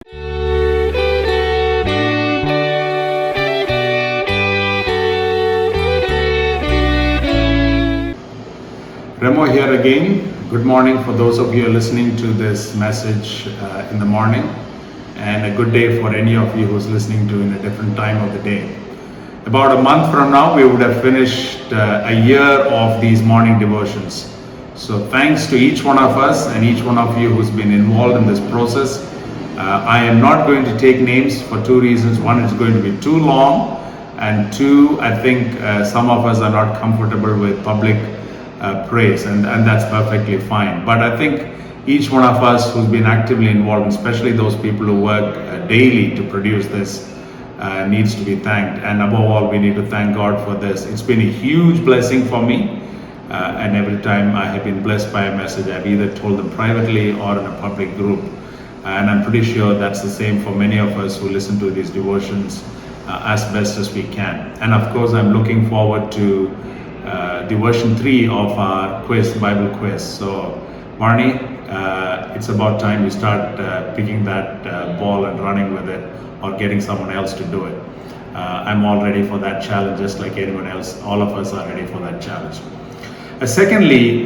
Remo here again. Good morning for those of you who are listening to this message in the morning, and a good day for any of you who's listening to in a different time of the day. About a month from now, we would have finished a year of these morning devotions. So thanks to each one of us and each one of you who's been involved in this process. I am not going to take names for two reasons. One, it's going to be too long, and two, I think some of us are not comfortable with public praise, and that's perfectly fine. But I think each one of us who's been actively involved, especially those people who work daily to produce this, needs to be thanked. And above all, we need to thank God for this. It's been a huge blessing for me, and every time I have been blessed by a message, I've either told them privately or in a public group. And I'm pretty sure that's the same for many of us who listen to these devotions as best as we can. And of course, I'm looking forward to devotion 3 of our Bible quiz. So Barney, it's about time we start picking that ball and running with it, or getting someone else to do it. I'm all ready for that challenge, just like anyone else. All of us are ready for that challenge. Secondly,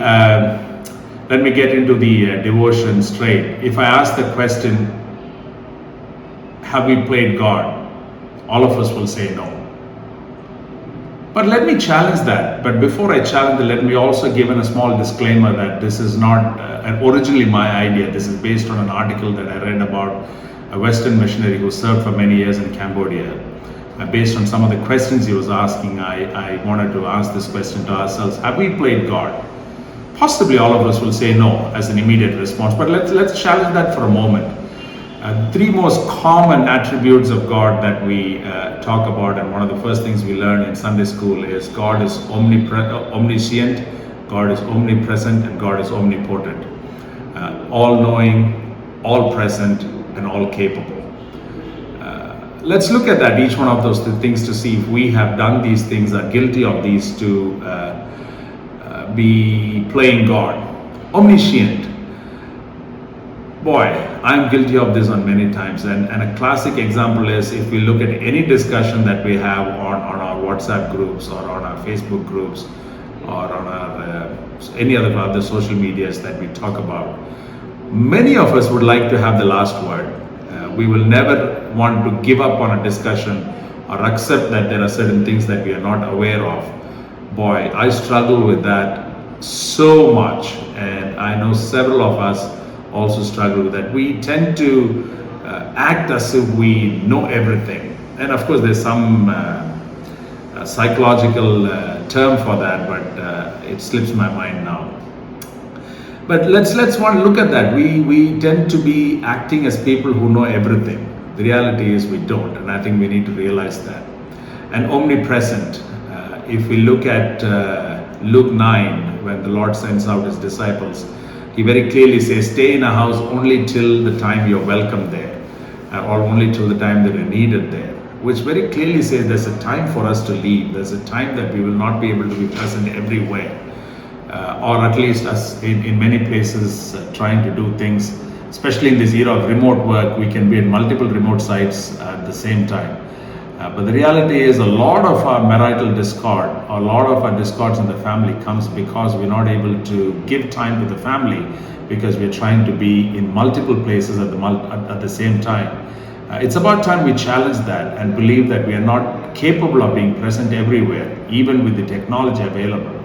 let me get into the devotion straight. If I ask the question, have we played God? All of us will say no. But let me challenge that. But before I challenge it, let me also give a small disclaimer that this is not originally my idea. This is based on an article that I read about a Western missionary who served for many years in Cambodia. Based on some of the questions he was asking, I wanted to ask this question to ourselves: have we played God? Possibly all of us will say no as an immediate response, but let's challenge that for a moment. Three most common attributes of God that we talk about, and one of the first things we learn in Sunday school is God is omniscient, God is omnipresent, and God is omnipotent. All-knowing, all-present, and all-capable. Let's look at that, each one of those things, to see if we have done these things, are guilty of these, to be playing God. Omniscient. Boy, I'm guilty of this on many times, and a classic example is if we look at any discussion that we have on our WhatsApp groups, or on our Facebook groups, or on our any other social medias that we talk about. Many of us would like to have the last word. We will never want to give up on a discussion or accept that there are certain things that we are not aware of. Boy, I struggle with that so much, and I know several of us also struggle with that. We tend to act as if we know everything, and of course there's some psychological term for that, but it slips my mind now. But let's want to look at that. We tend to be acting as people who know everything. The reality is we don't, and I think we need to realize that. And omnipresent. If we look at Luke 9, when the Lord sends out his disciples, he very clearly says, stay in a house only till the time you're welcome there, or only till the time that you're needed there, which very clearly says there's a time for us to leave. There's a time that we will not be able to be present everywhere, or at least as in many places trying to do things, especially in this era of remote work, we can be in multiple remote sites at the same time. But the reality is a lot of our marital discord, or a lot of our discords in the family comes because we're not able to give time to the family, because we're trying to be in multiple places at the same time. It's about time we challenge that and believe that we are not capable of being present everywhere, even with the technology available.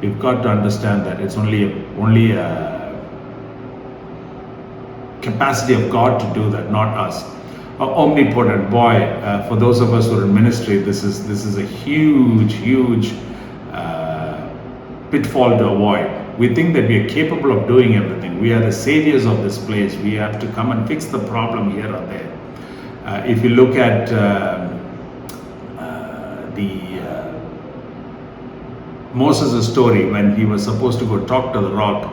We've got to understand that it's only a capacity of God to do that, not us. Omnipotent. Boy, for those of us who are in ministry, this is a huge pitfall to avoid. We think that we are capable of doing everything. We are the saviors of this place. We have to come and fix the problem here or there. If you look at Moses' story, when he was supposed to go talk to the rock,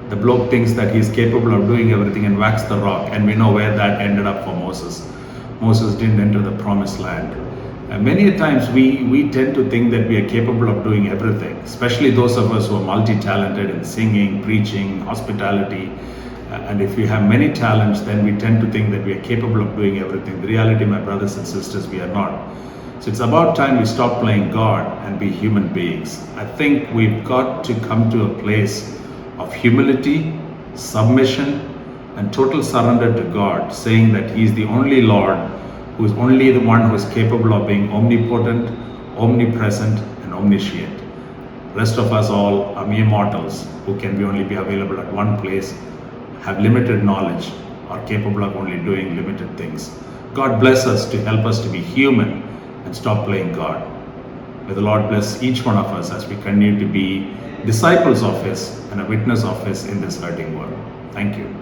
the bloke thinks that he's capable of doing everything and whacks the rock, and we know where that ended up for Moses. Moses didn't enter the promised land. Many times we tend to think that we are capable of doing everything, especially those of us who are multi-talented in singing, preaching, hospitality, And if we have many talents, then we tend to think that we are capable of doing everything. The reality, my brothers and sisters, we are not. So it's about time we stop playing God and be human beings. I think we've got to come to a place of humility, submission, and total surrender to God, saying that He is the only Lord, who is only the one who is capable of being omnipotent, omnipresent, and omniscient. The rest of us all are mere mortals who can only be available at one place, have limited knowledge, are capable of only doing limited things. God bless us to help us to be human and stop playing God. May the Lord bless each one of us as we continue to be disciples of His and a witness of His in this hurting world. Thank you.